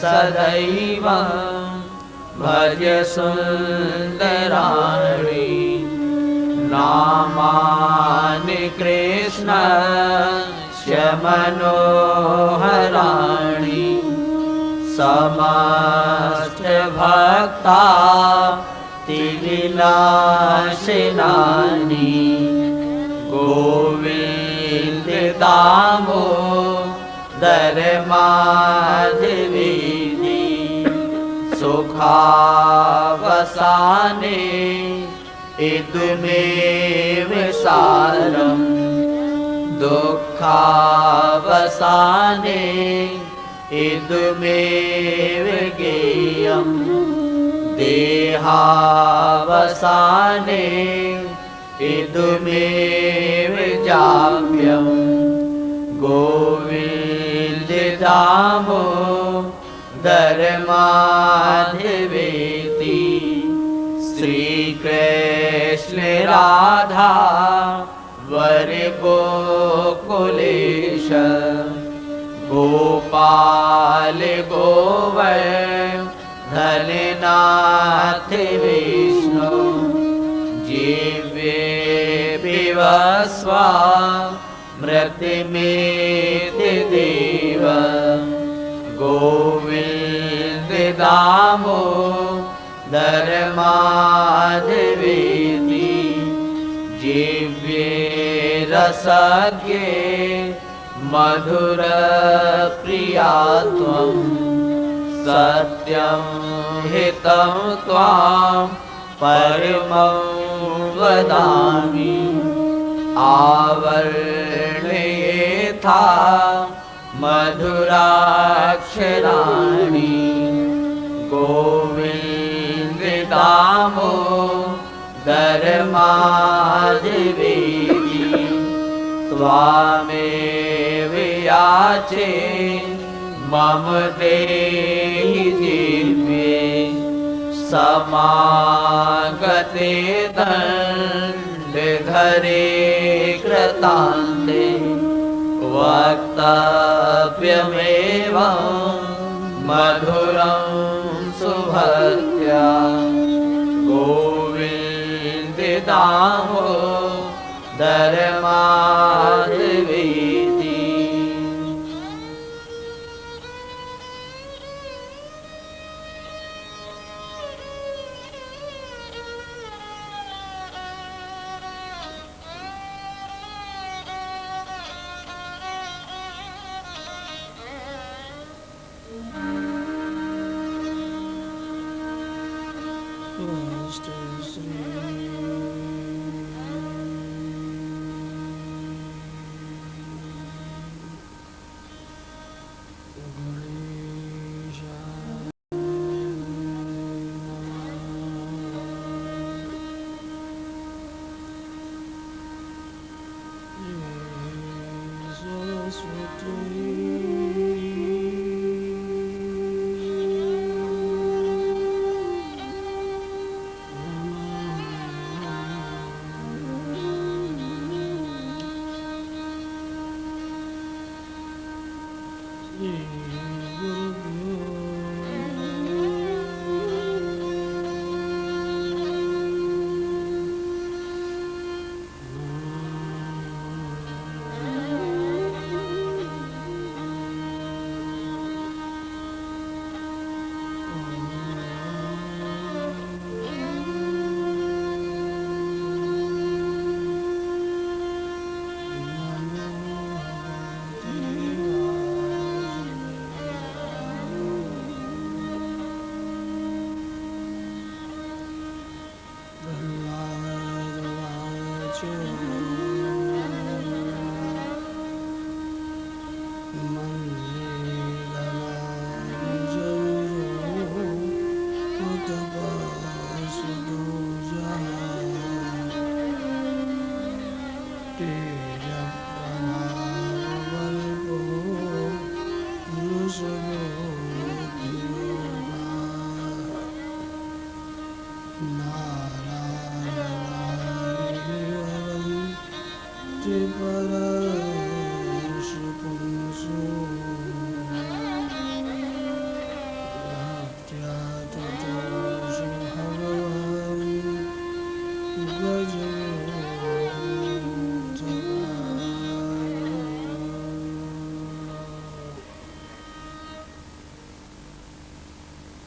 सदैव भज सुन्दराणि नामानि कृष्णस्य मनोहराणि समस्त भक्ता तिविनाशिनानि गोविन्द दामोदर माधवेति सुखावसाने इदमेव सारम् दुःखावसाने इदमेव गेयम् देहावसाने इदमेव जाप्यम् गोविन्द दामोदर माधवेति श्रीकृष्ण राधा वर गोकुलेश गोपाल गोवर्धननाथ विष्णु जीवे विवस्वा मृत्युमेति देव गोविन्द दामोदर माधवेति जीवे रसज्ञे मधुर प्रिया त्वं सत्यं हितं त्वां परमं वदामि आवर्णयेथा मधुराक्षराणि गोविन्द दामोदर माधवेति त्वामेव याचे मम देहि दिव्ये समागते दण्डधरे कृतान्ते वक्तव्यमेवं मधुरं सुभक्त्या गोविन्द दामोदर माधवेति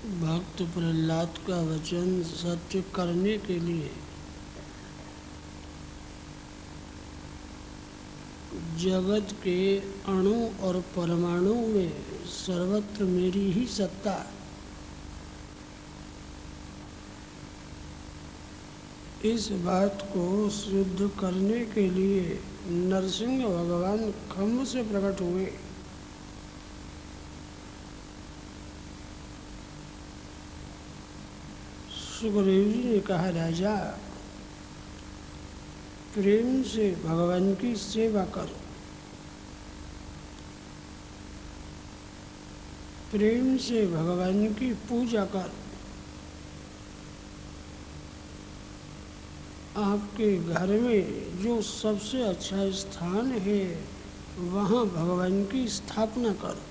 भक्त प्रहलाद का वचन सत्य करने के लिए जगत के अणु और परमाणु में सर्वत्र मेरी ही सत्ता, इस बात को सिद्ध करने के लिए नरसिंह भगवान खम्भ से प्रकट हुए। सुखदेव जी ने कहा, राजा प्रेम से भगवान की सेवा करो, प्रेम से भगवान की पूजा करो। आपके घर में जो सबसे अच्छा स्थान है वहाँ भगवान की स्थापना करो।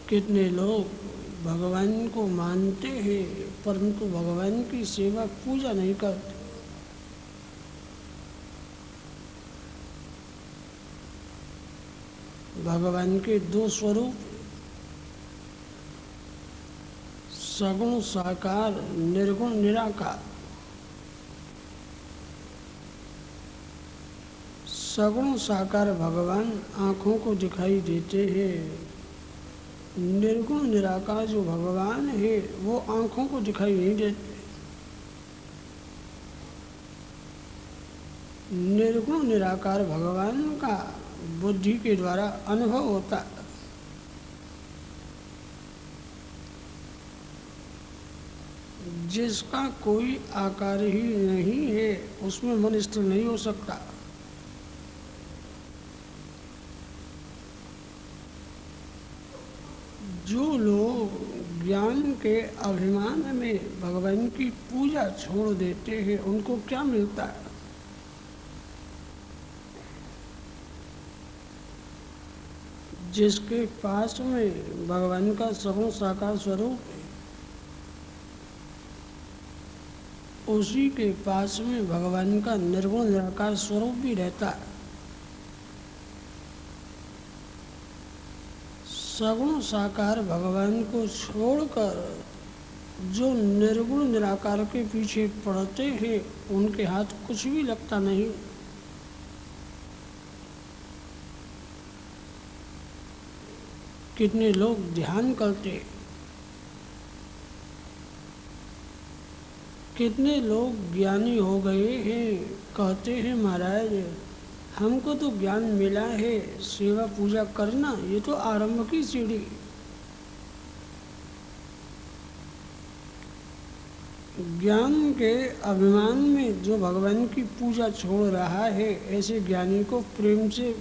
कितने लोग भगवान को मानते हैं परंतु भगवान की सेवा पूजा नहीं करते। भगवान के दो स्वरूप, सगुण साकार, निर्गुण निराकार। सगुण साकार भगवान आँखों को दिखाई देते हैं, निर्गुण निराकार जो भगवान है वो आँखों को दिखाई नहीं देते। निर्गुण निराकार भगवान का बुद्धि के द्वारा अनुभव होता है। जिसका कोई आकार ही नहीं है उसमें मन स्थिर नहीं हो सकता। जो लोग ज्ञान के अभिमान में भगवान की पूजा छोड़ देते हैं उनको क्या मिलता है? जिसके पास में भगवान का सगुण साकार स्वरूप है उसी के पास में भगवान का निर्गुण निराकार स्वरूप भी रहता है। सगुण साकार भगवान को छोड़कर जो निर्गुण निराकार के पीछे पड़ते हैं उनके हाथ कुछ भी लगता नहीं। कितने लोग ध्यान करते, कितने लोग ज्ञानी हो गए हैं, कहते हैं महाराज हमको तो ज्ञान मिला है, सेवा पूजा करना ये तो आरंभ की सीढ़ी। ज्ञान के अभिमान में जो भगवान की पूजा छोड़ रहा है ऐसे ज्ञानी को प्रेम से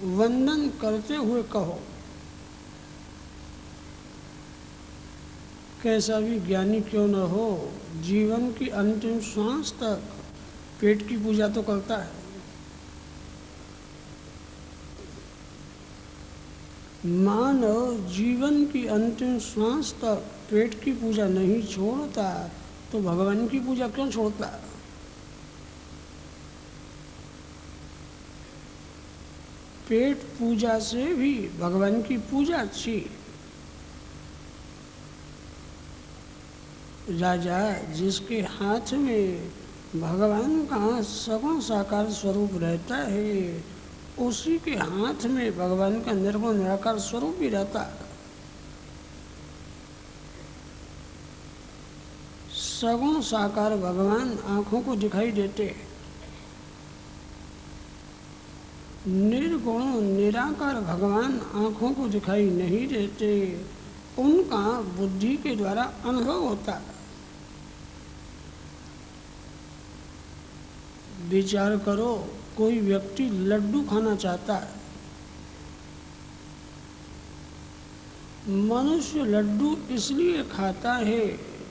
वंदन करते हुए कहो। कैसा भी ज्ञानी क्यों न हो, जीवन की अंतिम श्वास तक पेट की पूजा तो करता है। मानव जीवन की अंतिम श्वास तक पेट की पूजा नहीं छोड़ता तो भगवान की पूजा क्यों छोड़ता? पेट पूजा से भी भगवान की पूजा अच्छी। राजा जिसके हाथ में भगवान का सगुण साकार स्वरूप रहता है उसी के हाथ में भगवान का निर्गुण निराकार स्वरूप भी रहता है। सगुण साकार भगवान आँखों को दिखाई देते, निर्गुण निराकार भगवान आँखों को दिखाई नहीं देते, उनका बुद्धि के द्वारा अनुभव होता है। विचार करो, कोई व्यक्ति लड्डू खाना चाहता है, मनुष्य लड्डू इसलिए खाता है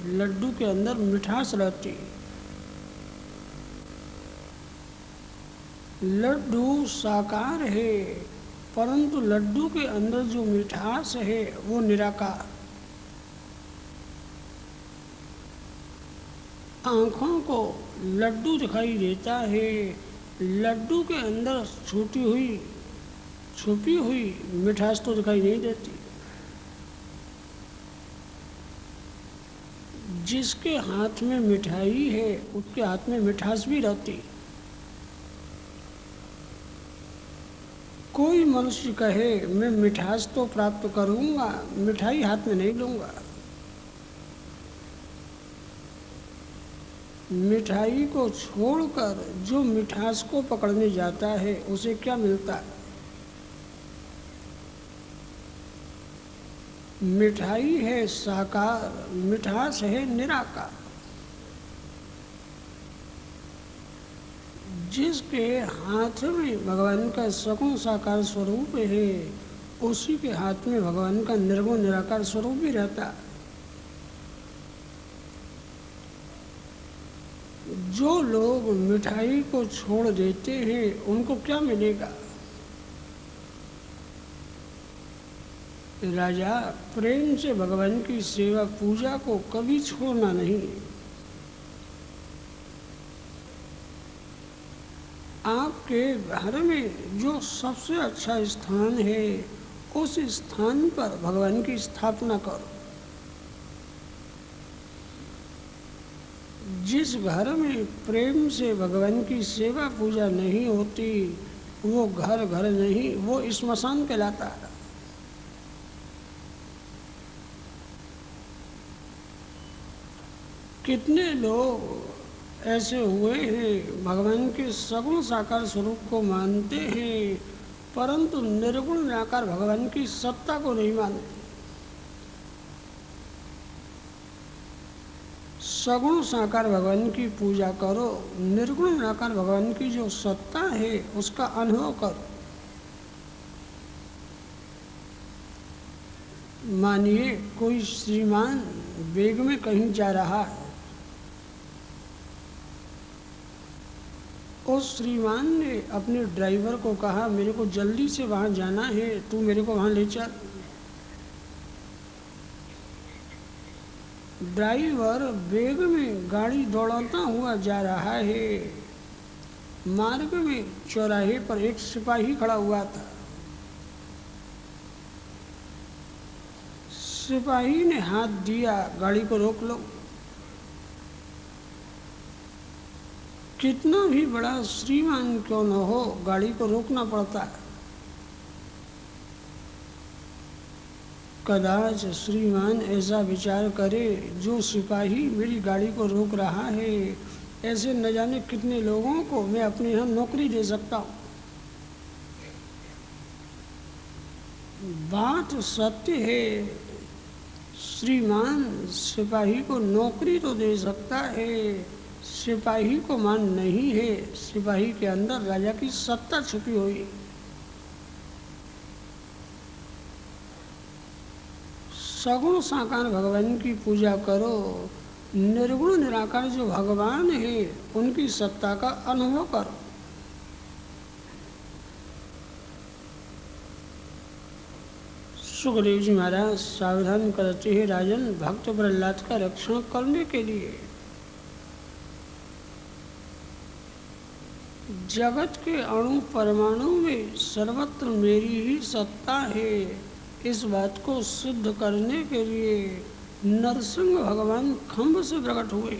लड्डू के अंदर मिठास रहती है। लड्डू साकार है परंतु लड्डू के अंदर जो मिठास है वो निराकार। आँखों को लड्डू दिखाई देता है, लड्डू के अंदर छूटी हुई छुपी हुई मिठास तो दिखाई नहीं देती। जिसके हाथ में मिठाई है उसके हाथ में मिठास भी रहती। कोई मनुष्य कहे मैं मिठास तो प्राप्त करूंगा, मिठाई हाथ में नहीं लूंगा। मिठाई को छोड़कर जो मिठास को पकड़ने जाता है उसे क्या मिलता है? मिठाई है साकार, मिठास है निराकार। जिसके हाथ में भगवान का सगुण साकार स्वरूप है उसी के हाथ में भगवान का निर्गुण निराकार स्वरूप भी रहता है। जो लोग मिठाई को छोड़ देते हैं उनको क्या मिलेगा? राजा, प्रेम से भगवान की सेवा पूजा को कभी छोड़ना नहीं। आपके घर में जो सबसे अच्छा स्थान है उस स्थान पर भगवान की स्थापना करो। जिस घर में प्रेम से भगवान की सेवा पूजा नहीं होती वो घर घर नहीं, वो श्मशान कहलाता है। कितने लोग ऐसे हुए हैं भगवान के सगुण साकार स्वरूप को मानते हैं परंतु निर्गुण निराकार भगवान की सत्ता को नहीं मानते। सगुण साकार भगवान की पूजा करो, निर्गुण निराकार भगवान की जो सत्ता है उसका अनुभव करो। मानिए कोई श्रीमान वेग में कहीं जा रहा है, उस श्रीमान ने अपने ड्राइवर को कहा मेरे को जल्दी से वहाँ जाना है, तू मेरे को वहाँ ले चल। ड्राइवर वेग में गाड़ी दौड़ाता हुआ जा रहा है। मार्ग में चौराहे पर एक सिपाही खड़ा हुआ था। सिपाही ने हाथ दिया, गाड़ी को रोक लो। कितना भी बड़ा श्रीमान क्यों न हो गाड़ी को रोकना पड़ता है। कदाच श्रीमान ऐसा विचार करे जो सिपाही मेरी गाड़ी को रोक रहा है ऐसे न जाने कितने लोगों को मैं अपने यहाँ नौकरी दे सकता हूँ। बात सत्य है, श्रीमान सिपाही को नौकरी तो दे सकता है, सिपाही को मान नहीं है। सिपाही के अंदर राजा की सत्ता छुपी हुई। सगुण साकार भगवान की पूजा करो, निर्गुण निराकार जो भगवान है उनकी सत्ता का अनुभव करो। सुखदेव जी महाराज सावधान करते हैं राजन, भक्त प्रहलाद का रक्षण करने के लिए जगत के अणु परमाणु में सर्वत्र मेरी ही सत्ता है, इस बात को सिद्ध करने के लिए नरसिंह भगवान खम्भ से प्रकट हुए।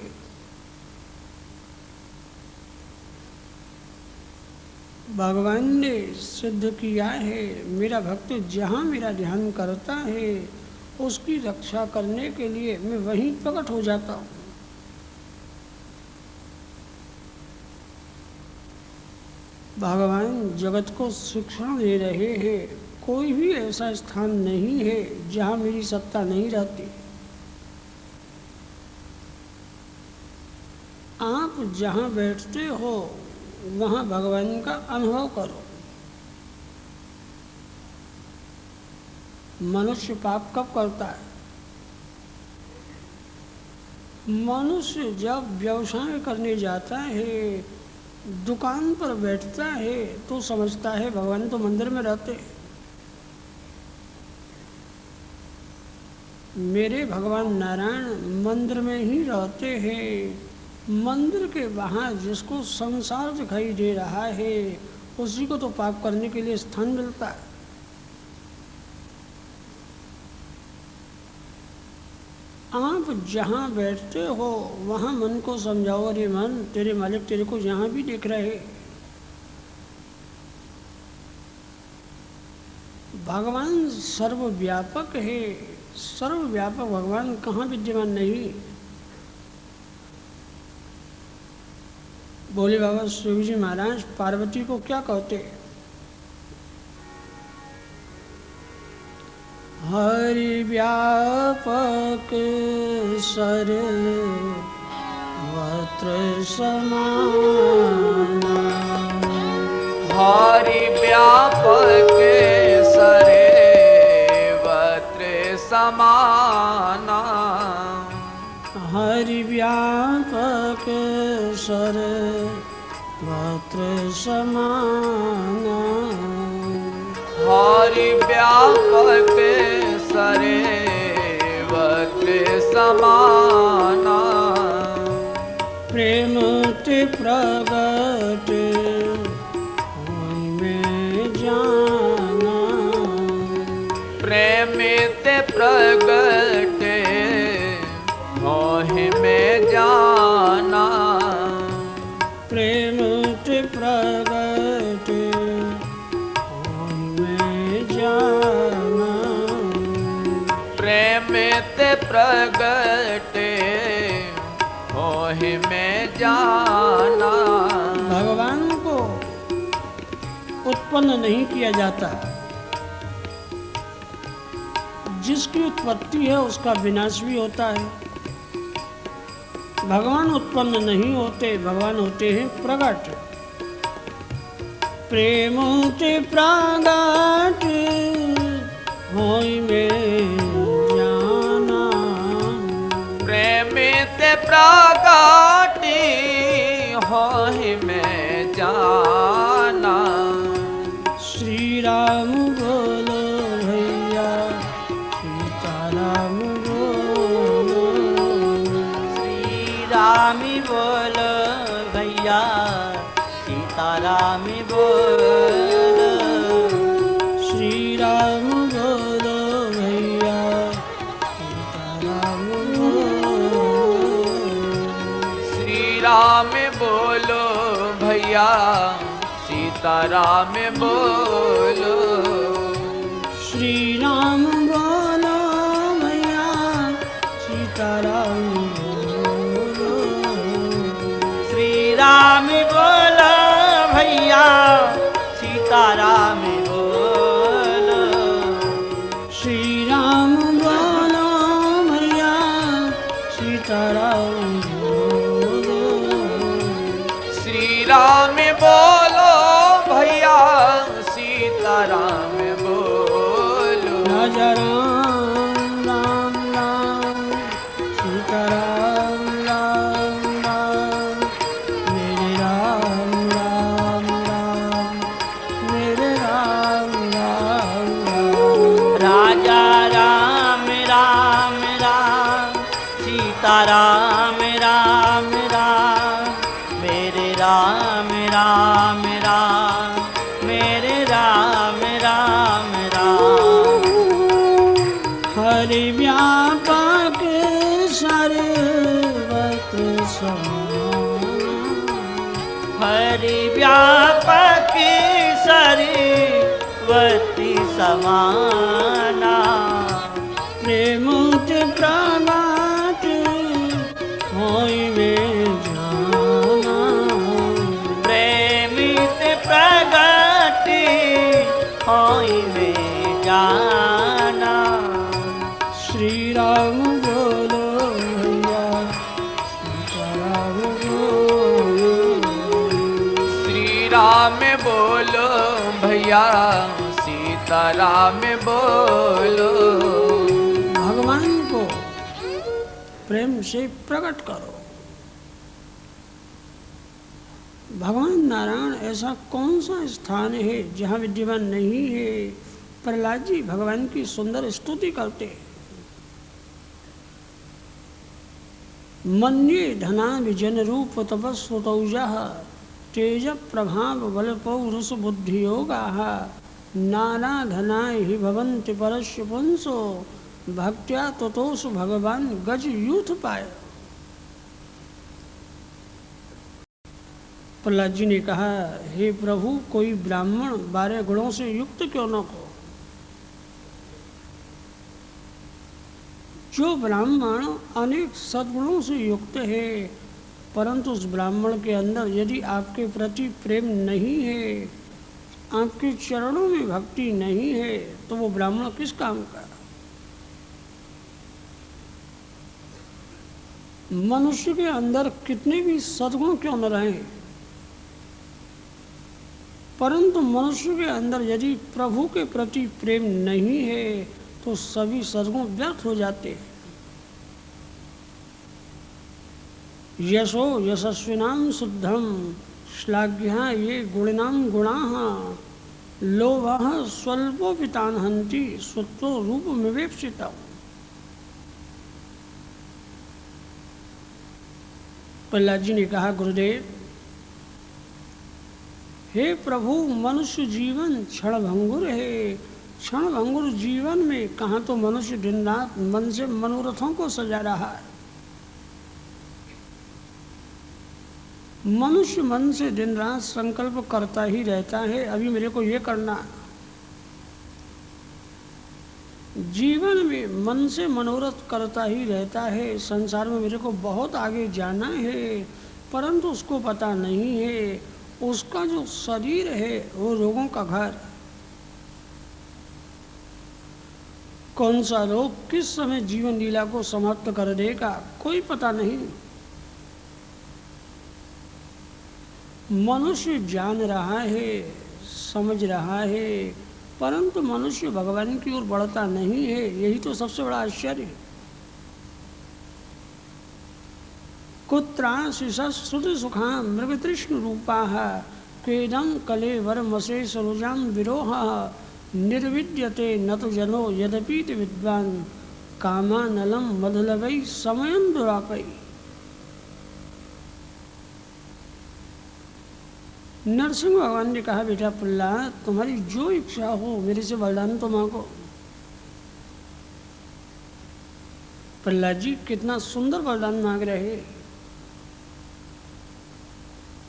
भगवान ने सिद्ध किया है मेरा भक्त जहाँ मेरा ध्यान करता है उसकी रक्षा करने के लिए मैं वहीं प्रकट हो जाता हूँ। भगवान जगत को शिक्षण दे रहे हैं, कोई भी ऐसा स्थान नहीं है जहाँ मेरी सत्ता नहीं रहती। आप जहाँ बैठते हो वहाँ भगवान का अनुभव करो। मनुष्य पाप कब करता है? मनुष्य जब व्यवसाय करने जाता है, दुकान पर बैठता है तो समझता है भगवान तो मंदिर में रहते हैं। मेरे भगवान नारायण मंदिर में ही रहते हैं। मंदिर के बाहर जिसको संसार दिखाई दे रहा है उसी को तो पाप करने के लिए स्थान मिलता है। आप जहाँ बैठते हो वहाँ मन को समझाओ, अरे मन, तेरे मालिक तेरे को यहाँ भी देख रहे। भगवान सर्वव्यापक है। सर्वव्यापक भगवान कहाँ विद्यमान नहीं। बोले बाबा शिव जी महाराज पार्वती को क्या कहते? हरि व्यापक सर्वत्र समाना। हरि व्यापक सर्वत्र समाना। हरि व्यापक सर्वत्र समाना। हरि व्यापक सर्वत्र समाना। प्रेम ते प्रगट होई में जाना। प्रेम ते प्रगट मोहि में जाना। प्रेम ते प्रगट होई में जाना। प्रेम ते प्रगट मोहि में जाना। भगवान को उत्पन्न नहीं किया जाता। जिसकी उत्पत्ति है उसका विनाश भी होता है। भगवान उत्पन्न नहीं होते, भगवान होते हैं प्रगट। प्रेम ते प्रगट होई में जाना। प्रेम ते प्रगट होहि में जाना। श्री राम बोलो भैया, सीताराम बोलो। राम बोलो भैया, सीताराम बोलो। श्री राम बोलो भैया, सीताराम बोलो। श्री राम बोलो भैया, सीताराम बोलो। श्री राम बोलो भैया, सीताराम बोलो। श्री राम बोलो भैया, सीताराम बोलो। श्री राम बोलो भैया, सीताराम बोलो। श्री राम बोलो भैया, सीताराम बोलो। राजा राम राम राम, सीताराम राम राम। मेरे राम राम राम, मेरे राम राम राम। राजा राम राम राम, सीताराम राम राम। मेरे राम राम राम, मेरे राम राम राम। हरि व्यापक सर्वत्र समाना। हरि व्यापक सर्वत्र समाना। प्रेम ते प्रगट होई में जाना। प्रेमित प्रगट होई में जाना। श्री राम बोलो भैया, सीताराम बोलो। श्री राम बोलो भैया, सीताराम बोलो। भगवान को प्रेम से प्रकट करो। भगवान नारायण ऐसा कौन सा स्थान है जहाँ विद्यमान नहीं है? प्रहलाद जी भगवान की सुंदर स्तुति करते हैं। मन्ये धना विजन रूप तपस्वतौजा, तेज प्रभाव बल पौरुष बुद्धि योगा। नाना धना हि भवन्ति परस्य पुंसो, भक्त्या ततोष भगवान गज यूथ पाए। प्रहलाद जी ने कहा, हे प्रभु, कोई ब्राह्मण 12 गुणों से युक्त क्यों न हो। जो ब्राह्मण अनेक सद्गुणों से युक्त है, परंतु उस ब्राह्मण के अंदर यदि आपके प्रति प्रेम नहीं है, आपके चरणों में भक्ति नहीं है, तो वो ब्राह्मण किस काम का। मनुष्य के अंदर कितने भी सद्गुण क्यों न रहें, परंतु मनुष्य के अंदर यदि प्रभु के प्रति प्रेम नहीं है तो सभी सद्गुण व्यर्थ हो जाते हैं। यशो यशस्विनाम शुद्धम श्लाघ्या ये गुणिनाम गुणाः लोभः स्वल्पोपितान हन्ति स्वत्तो रूपमिवेप्सितम्। प्रहलाद जी ने कहा, गुरुदेव, हे प्रभु, मनुष्य जीवन क्षणभंगुर है। क्षणभंगुर जीवन में कहाँ तो मनुष्य दिन रात मन से मनोरथों को सजा रहा है। मनुष्य मन से दिन रात संकल्प करता ही रहता है, अभी मेरे को ये करना है। जीवन में मन से मनोरथ करता ही रहता है, संसार में मेरे को बहुत आगे जाना है, परंतु उसको पता नहीं है उसका जो शरीर है वो रोगों का घर। कौन सा रोग किस समय जीवन लीला को समाप्त कर देगा, कोई पता नहीं। मनुष्य जान रहा है, समझ रहा है, परंतु मनुष्य भगवान की ओर बढ़ता नहीं है। यही तो सबसे बड़ा आश्चर्य है। कुत्राशिषश्रुति सुखां मृगतृष्ण रूपाः क्वेदं कलेवरमसे सरोजां विरोहः निर्विद्यते न तो जनो यद्यपीति विद्वान् कामानलं मधुलवै समयं दुरापै। नरसिंह भगवान ने कहा, बेटा प्रहलाद, तुम्हारी जो इच्छा हो मेरे से वरदान तो मांगो। प्रहलाद जी कितना सुंदर वरदान मांग रहे।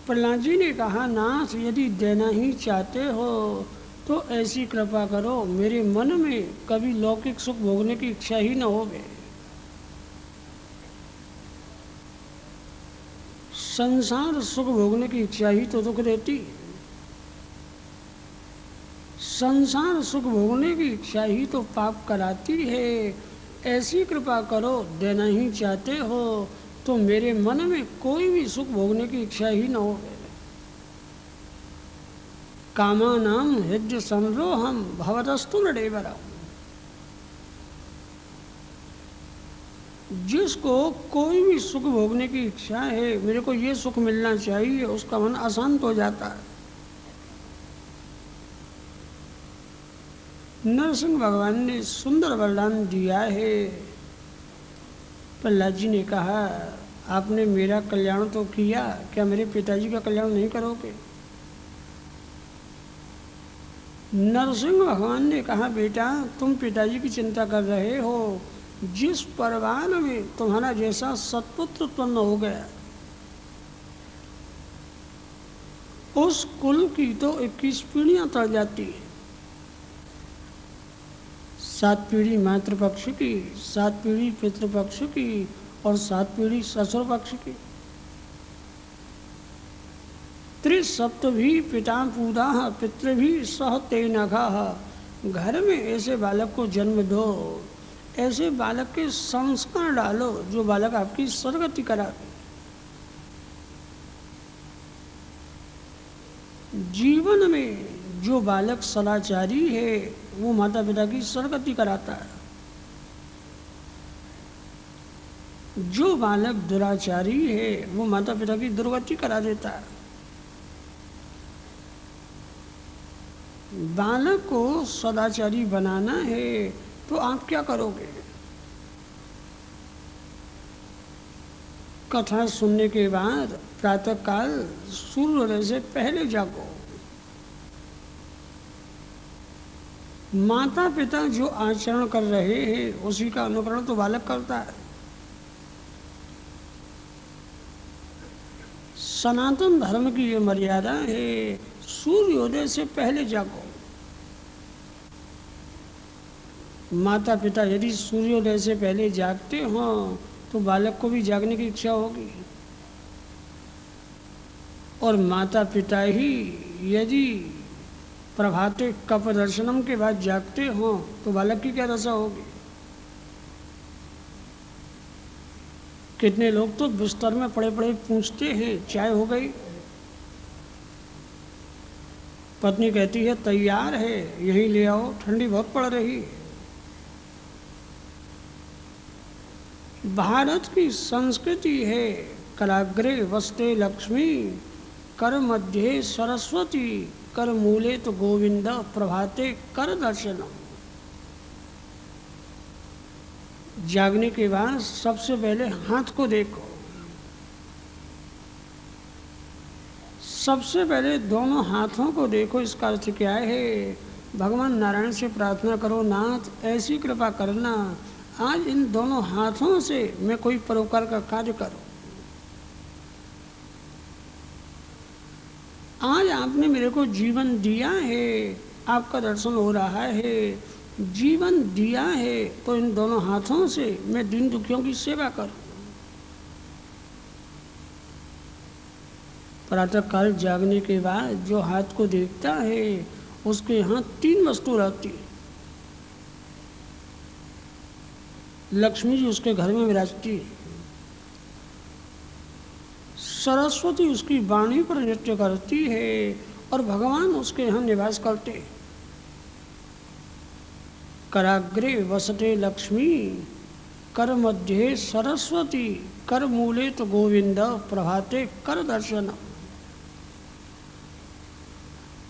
प्रहलाद जी ने कहा, नाथ, यदि देना ही चाहते हो तो ऐसी कृपा करो मेरे मन में कभी लौकिक सुख भोगने की इच्छा ही न होवे। संसार सुख भोगने की इच्छा ही तो दुख देती। संसार सुख भोगने की इच्छा ही तो पाप कराती है। ऐसी कृपा करो, देना ही चाहते हो तो मेरे मन में कोई भी सुख भोगने की इच्छा ही न हो। कामानां हृदय संरोहम भवतस्तु नृदेवरम्। जिसको कोई भी सुख भोगने की इच्छा है, मेरे को ये सुख मिलना चाहिए, उसका मन अशांत हो जाता है। नरसिंह भगवान ने सुंदर वरदान दिया है। प्रहलाद जी ने कहा, आपने मेरा कल्याण तो किया, क्या मेरे पिताजी का कल्याण नहीं करोगे। नरसिंह भगवान ने कहा, बेटा, तुम पिताजी की चिंता कर रहे हो, जिस परिवार में तुम्हारा जैसा सत्पुत्र उत्पन्न हो गया, उस कुल की तो 21 पीढ़ियां तर जाती है। 7 पीढ़ी मातृपक्ष की, 7 पीढ़ी पितृपक्ष की और 7 पीढ़ी ससुर पक्ष की। त्रिसप्तभी पिता पूता पितृभी सह ते नघः। घर में ऐसे बालक को जन्म दो, ऐसे बालक के संस्कार डालो जो बालक आपकी सदगति करावे। जीवन में जो बालक सदाचारी है वो माता पिता की सदगति कराता है। जो बालक दुराचारी है वो माता पिता की दुर्गति करा देता है। बालक को सदाचारी बनाना है तो आप क्या करोगे। कथा सुनने के बाद प्रातःकाल सूर्योदय से पहले जागो। माता पिता जो आचरण कर रहे हैं उसी का अनुकरण तो बालक करता है। सनातन धर्म की ये मर्यादा है, सूर्योदय से पहले जागो। माता पिता यदि सूर्योदय से पहले जागते हों तो बालक को भी जागने की इच्छा होगी, और माता पिता ही यदि प्रभाते कप दर्शनम के बाद जागते हों तो बालक की क्या दशा होगी। कितने लोग तो बिस्तर में पड़े पड़े पूछते हैं चाय हो गई, पत्नी कहती है तैयार है यहीं ले आओ, ठंडी बहुत पड़ रही है। भारत की संस्कृति है कराग्रे वस्ते लक्ष्मी, कर मध्य सरस्वती, कर मूले तो गोविंद, प्रभाते कर दर्शनम। जागने के बाद सबसे पहले हाथ को देखो, सबसे पहले दोनों हाथों को देखो। इसका अर्थ क्या है? भगवान नारायण से प्रार्थना करो, नाथ ऐसी कृपा करना आज इन दोनों हाथों से मैं कोई परोपकार का कार्य करूं। आज आपने मेरे को जीवन दिया है, आपका दर्शन हो रहा है, जीवन दिया है तो इन दोनों हाथों से मैं दीन दुखियों की सेवा करूं। प्रातः काल जागने के बाद जो हाथ को देखता है उसके यहाँ 3 वस्तु रहती है। लक्ष्मी जी उसके घर में विराजती है, सरस्वती उसकी वाणी पर नृत्य करती है और भगवान उसके यहाँ निवास करते हैं। कराग्रे वसते लक्ष्मी, कर मध्य सरस्वती, कर मूले तो गोविंद, प्रभाते कर दर्शन।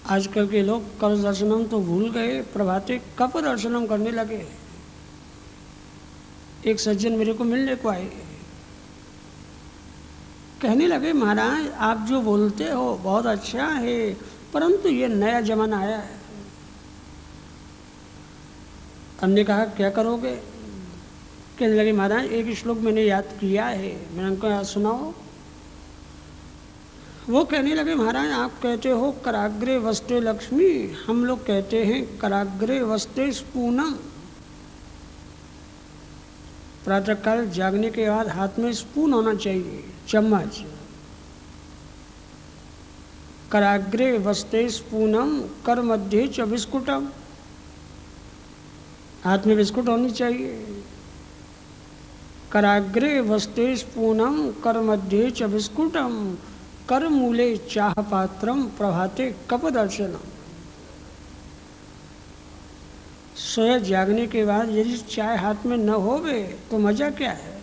आजकल के लोग कर दर्शनम तो भूल गए, प्रभाते कप दर्शनम करने लगे। एक सज्जन मेरे को मिलने को आए, कहने लगे महाराज आप जो बोलते हो बहुत अच्छा है, परंतु ये नया जमाना आया है। हमने कहा क्या करोगे? कहने लगे महाराज एक श्लोक मैंने याद किया है। मैंने उनको याद सुनाओ। वो कहने लगे महाराज आप कहते हो कराग्रे वस्ते लक्ष्मी, हम लोग कहते हैं कराग्रे वस्ते स्पूनम। प्रातःकाल जागने के बाद हाथ में स्पून होना चाहिए, चम्मच। कराग्रे वस्ते स्पूनम, कर मध्य च बिस्कुटम, हाथ में बिस्कुट होनी चाहिए। कराग्रे वस्ते स्पूनम, कर मध्य च बिस्कुटम, कर मूले चाह पात्रम, प्रभाते कप दर्शनम। सोया जागने के बाद यदि चाय हाथ में न होवे तो मजा क्या है?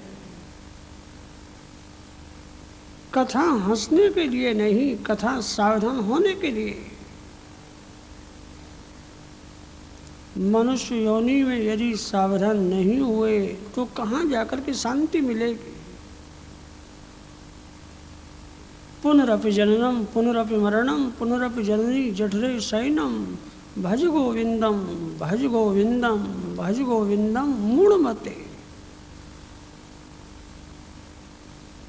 कथा हंसने के लिए नहीं, कथा सावधान होने के लिए। मनुष्य योनि में यदि सावधान नहीं हुए तो कहाँ जाकर के शांति मिलेगी? पुनरपि जननम पुनरपि मरणम, पुनरपि जननी जठरे शयनम, भज गोविंदम भज गोविंदम भज गोविंदम मूढ़मते।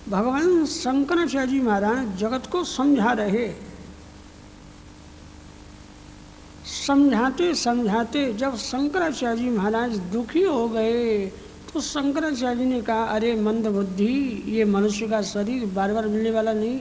भगवान शंकराचार्य जी महाराज जगत को समझा रहे। समझाते समझाते जब शंकराचार्य जी महाराज दुखी हो गए तो शंकराचार्य जी ने कहा अरे मंद बुद्धि, ये मनुष्य का शरीर बार बार मिलने वाला नहीं।